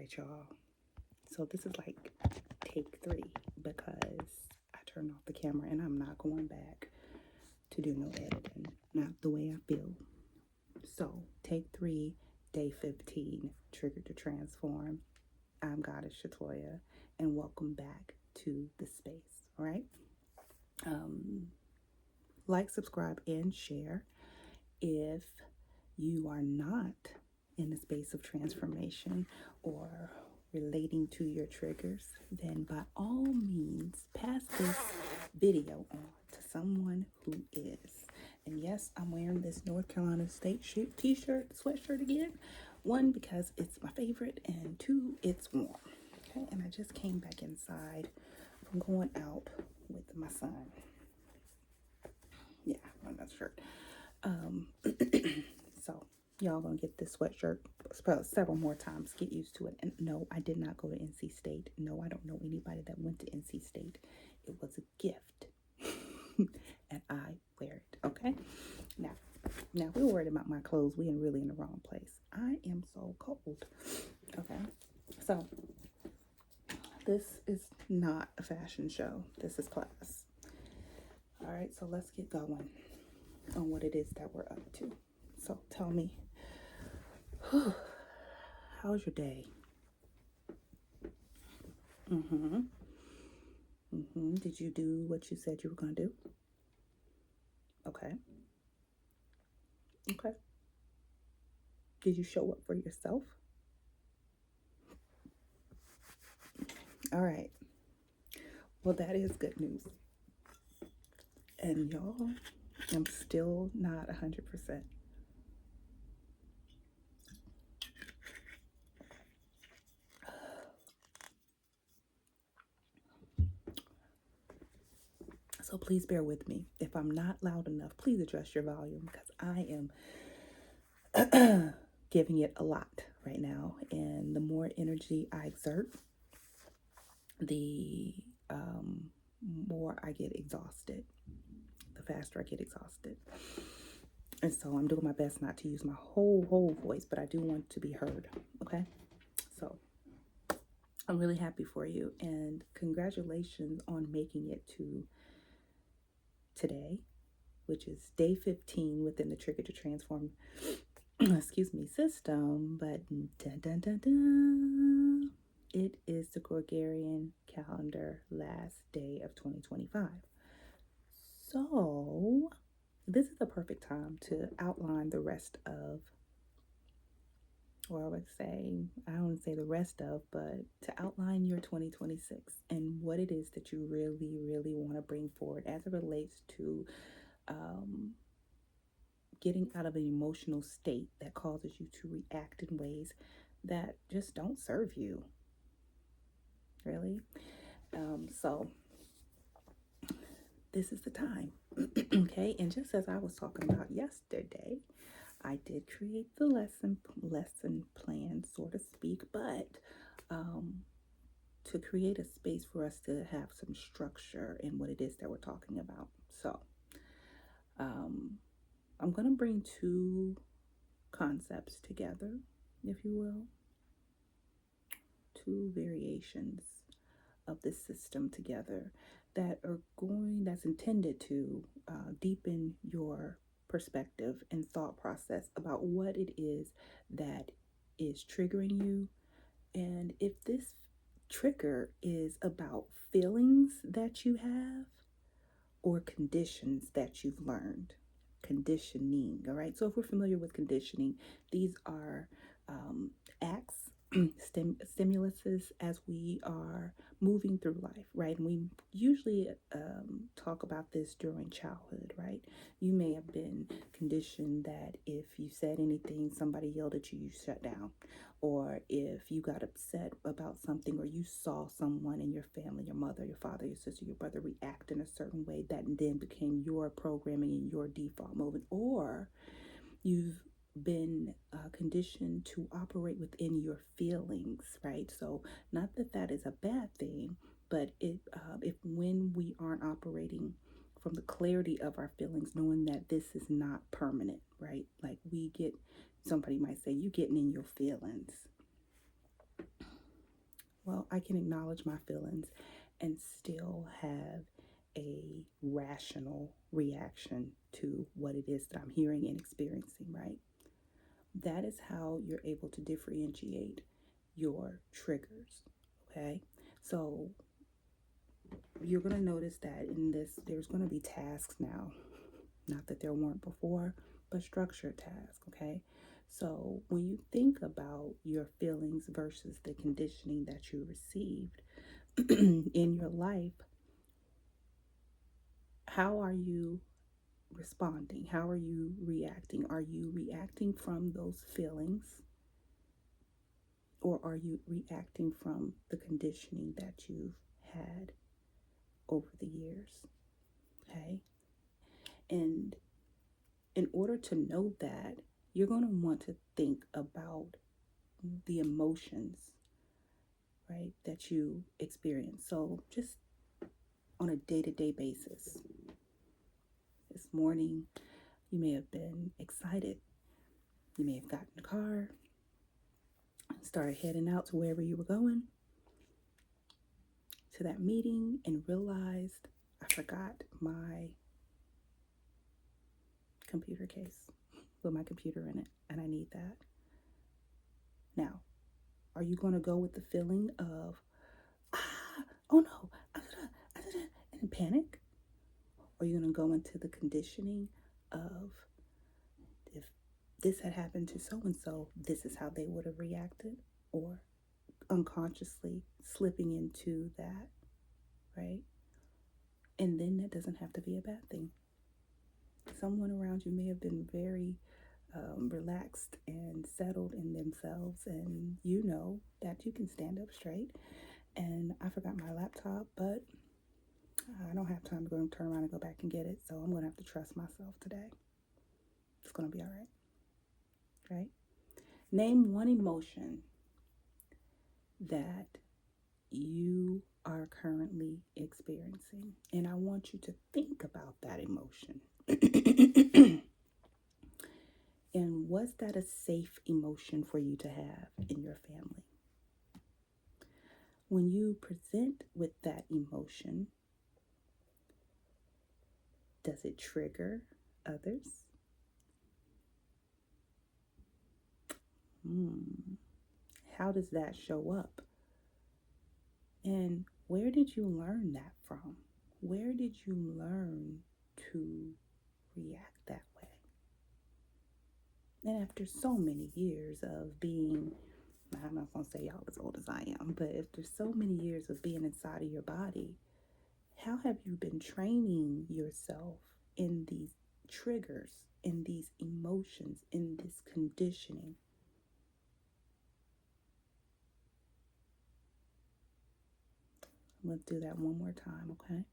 right, y'all. So this is like take three because I turned off the camera and I'm not going back to do no editing. Not the way I feel. So take three, day 15, triggered to transform. I'm Goddess Shatoya, and welcome back to the space. All right. Um, like, subscribe, and share. If you are not in the space of transformation or relating to your triggers, then by all means, pass this video on to someone who is. And yes, I'm wearing this North Carolina State t-shirt, sweatshirt again. One, because it's my favorite, and two, it's warm. Okay, and I just came back inside from going out with my son. Yeah, on that shirt. So y'all gonna get this sweatshirt several more times. Get used to it. And no, I did not go to NC State. No, I don't know anybody that went to NC State. It was a gift. And I wear it. Okay. Now we're worried about my clothes. We ain't really in the wrong place. I am so cold. Okay. So this is not a fashion show. This is class. All right, so let's get going on what it is that we're up to. So tell me, how's your day? Did you do what you said you were going to do? Okay. Did you show up for yourself? All right. Well, that is good news. And y'all, I'm still not 100%. So please bear with me. If I'm not loud enough, please adjust your volume because I am giving it a lot right now. And the more energy I exert, the more I get exhausted, the faster I get exhausted. And so I'm doing my best not to use my whole voice, but I do want to be heard. Okay. So I'm really happy for you and congratulations on making it to today, which is day 15 within the Trigger to Transform system. But dun, dun, dun, dun, it is the Gregorian calendar last day of 2025. So this is the perfect time to outline the rest of, or I don't say the rest of, but to outline your 2026 and what it is that you really want to bring forward as it relates to getting out of an emotional state that causes you to react in ways that just don't serve you. Really? So this is the time. Okay, and just as I was talking about yesterday, I did create the lesson plan, so to speak, but to create a space for us to have some structure in what it is that we're talking about. So I'm going to bring two concepts together, if you will, two variations of this system together that's intended to deepen your perspective and thought process about what it is that is triggering you. And if this trigger is about feelings that you have or conditions that you've learned. Conditioning, all right? So if we're familiar with conditioning, these are acts, stimuluses as we are moving through life, right? And we usually talk about this during childhood, right? You may have been conditioned that if you said anything, somebody yelled at you, you shut down. Or if you got upset about something, or you saw someone in your family, your mother, your father, your sister, your brother react in a certain way, that then became your programming and your default mode. Or you've been conditioned to operate within your feelings, right? So not that that is a bad thing, but if when we aren't operating from the clarity of our feelings, knowing that this is not permanent, right? Like somebody might say, you getting in your feelings. well, I can acknowledge my feelings and still have a rational reaction to what it is that I'm hearing and experiencing, right? That is how you're able to differentiate your triggers, okay? So you're going to notice that in this, there's going to be tasks now. Not that there weren't before, but structured tasks, okay? So when you think about your feelings versus the conditioning that you received in your life, how are you responding? How are you reacting? Are you reacting from those feelings, or are you reacting from the conditioning that you've had over the years? Okay. And in order to know that, you're going to want to think about the emotions, right, that you experience. So just on a day-to-day basis. This morning, you may have been excited. You may have gotten in the car, started heading out to wherever you were going, to that meeting, and realized I forgot my computer case with my computer in it, and I need that. Now, are you going to go with the feeling of, oh no, and panic? Or are you going to go into the conditioning of, if this had happened to so and so, this is how they would have reacted? Or unconsciously slipping into that, right? And then that doesn't have to be a bad thing. Someone around you may have been very relaxed and settled in themselves, and you know that you can stand up straight. And I forgot my laptop, but I don't have time to go and turn around and go back and get it, so I'm going to have to trust myself today. It's going to be all right, right? Name one emotion that you are currently experiencing, and I want you to think about that emotion. And was that a safe emotion for you to have in your family? When you present with that emotion, does it trigger others? How does that show up? And where did you learn that from? Where did you learn to react that way? And after so many years of being, I'm not going to say y'all as old as I am, but after so many years of being inside of your body, how have you been training yourself in these triggers, in these emotions, in this conditioning? Let's do that one more time, okay?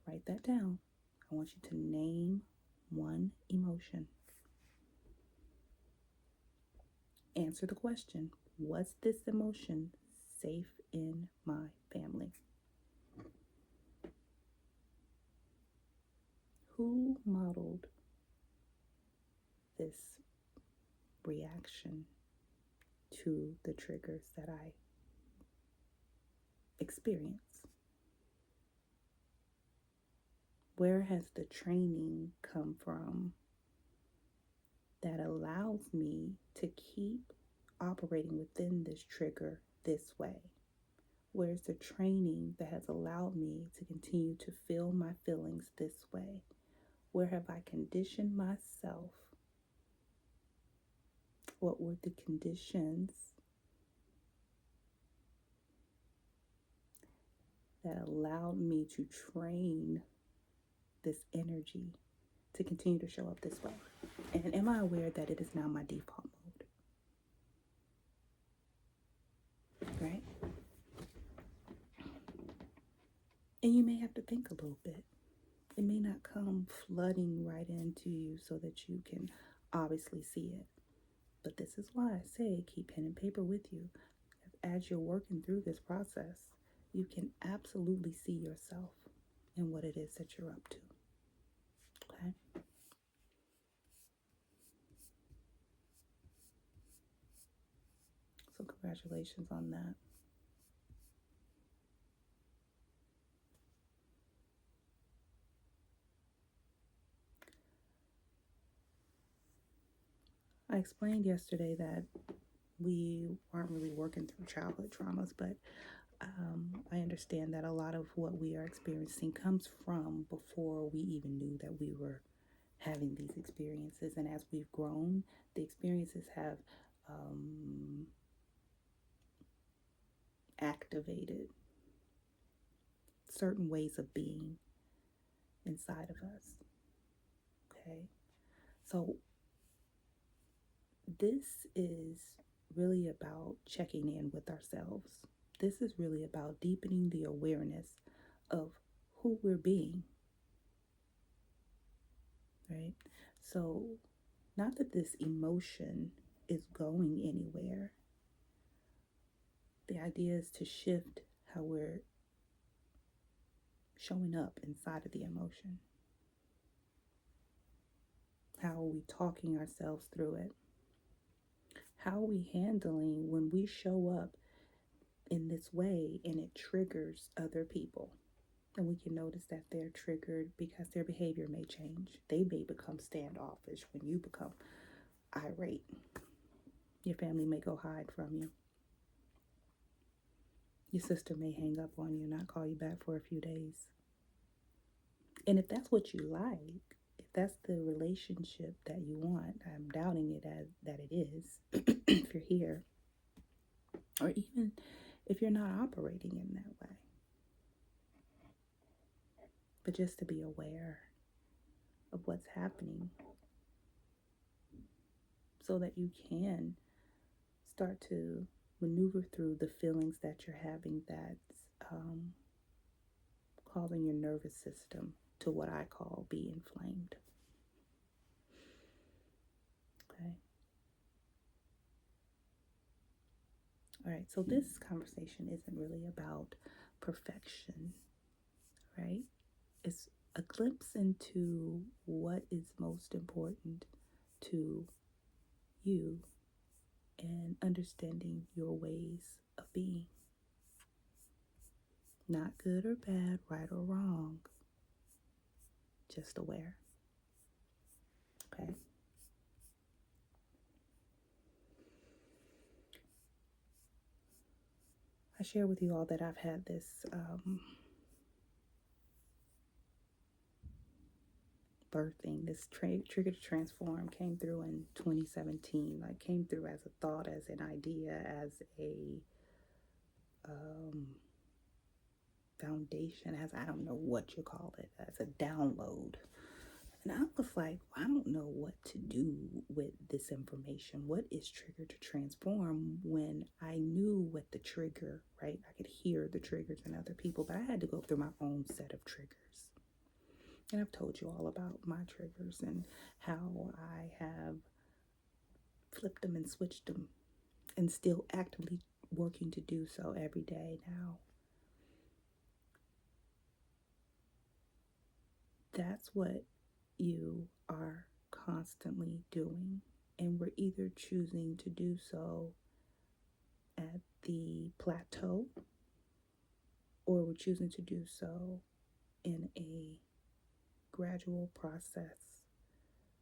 Write that down. I want you to name one emotion. Answer the question, was this emotion safe in my family? Who modeled this reaction to the triggers that I experience? Where has the training come from that allows me to keep operating within this trigger this way? Where's the training that has allowed me to continue to feel my feelings this way? Where have I conditioned myself? What were the conditions that allowed me to train this energy to continue to show up this way? And am I aware that it is now my default mode? Right? And you may have to think a little bit. It may not come flooding right into you so that you can obviously see it. But this is why I say keep pen and paper with you. As you're working through this process, you can absolutely see yourself and what it is that you're up to. Okay? So congratulations on that. I explained yesterday that we aren't really working through childhood traumas, but I understand that a lot of what we are experiencing comes from before we even knew that we were having these experiences. And as we've grown, the experiences have activated certain ways of being inside of us. Okay. So this is really about checking in with ourselves. This is really about deepening the awareness of who we're being, right? So, not that this emotion is going anywhere. The idea is to shift how we're showing up inside of the emotion. How are we talking ourselves through it? How are we handling when we show up in this way and it triggers other people? And we can notice that they're triggered because their behavior may change. They may become standoffish when you become irate. Your family may go hide from you. Your sister may hang up on you and not call you back for a few days. And if that's what you like, if that's the relationship that you want, I'm doubting it as that it is, if you're here, or even if you're not operating in that way. But just to be aware of what's happening so that you can start to maneuver through the feelings that you're having that's causing your nervous system to what I call be inflamed. Okay. All right. So this conversation isn't really about perfection, right? It's a glimpse into what is most important to you and understanding your ways of being. Not good or bad, right or wrong, just aware. Okay. I share with you all that I've had this birthing, this trigger to transform came through in 2017. Like came through as a thought, as an idea, as a foundation, as I don't know what you call it, as a download. And I was like, I don't know what to do with this information. What is trigger to transform when I knew what the trigger, right? I could hear the triggers in other people, but I had to go through my own set of triggers. And I've told you all about my triggers and how I have flipped them and switched them and still actively working to do so every day now. That's what you are constantly doing. And we're either choosing to do so at the plateau or we're choosing to do so in a gradual process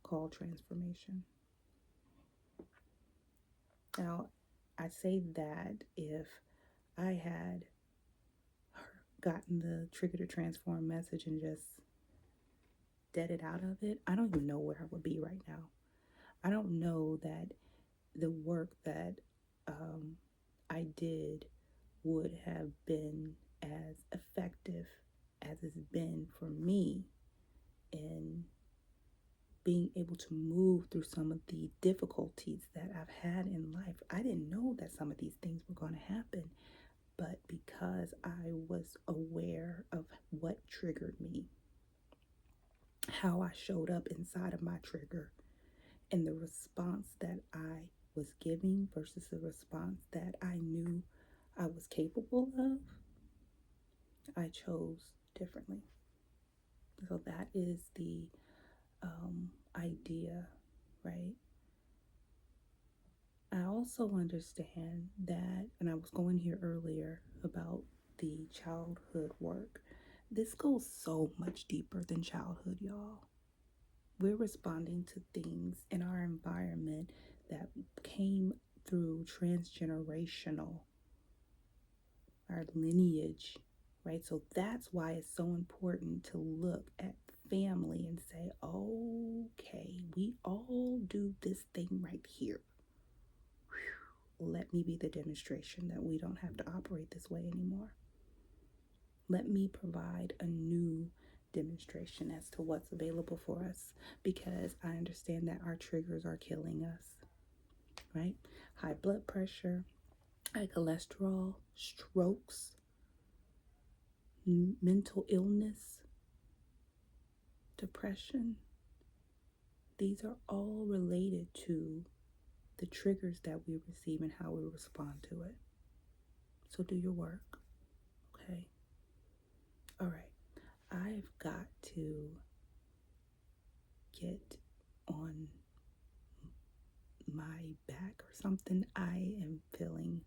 called transformation. Now, I say that if I had gotten the trigger to transform message and just dead it out of it, I don't even know where I would be right now. I don't know that the work that I did would have been as effective as it's been for me in being able to move through some of the difficulties that I've had in life. I didn't know that some of these things were going to happen, but because I was aware of what triggered me, how I showed up inside of my trigger, and the response that I was giving versus the response that I knew I was capable of, I chose differently. So that is the idea, right? I also understand that, and I was going here earlier about the childhood work. This goes so much deeper than childhood, y'all. We're responding to things in our environment that came through transgenerational, our lineage, right? So that's why it's so important to look at family and say, okay, we all do this thing right here. Let me be the demonstration that we don't have to operate this way anymore. Let me provide a new demonstration as to what's available for us, because I understand that our triggers are killing us, right? High blood pressure, high cholesterol, strokes, mental illness, depression. These are all related to the triggers that we receive and how we respond to it. So do your work, okay? All right. I've got to get on my back or something. I am feeling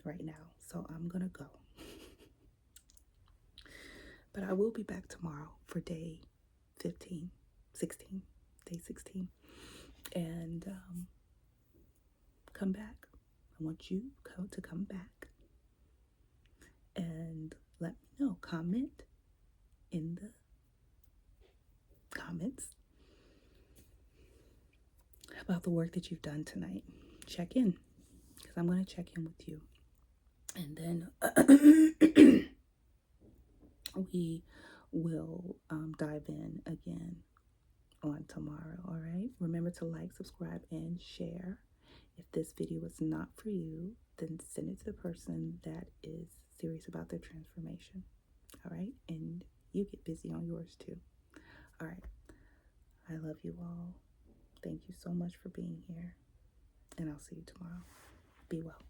right now, so I'm gonna go. But I will be back tomorrow for day 15, 16, day 16. And come back. I want you to come back and let me know. Comment in the comments about the work that you've done tonight. Check in, because I'm going to check in with you. And then we will dive in again on tomorrow. All right. Remember to like, subscribe, and share. If this video was not for you, then send it to the person that is serious about their transformation. All right. And you get busy on yours too. All right. I love you all. Thank you so much for being here. And I'll see you tomorrow. Be well.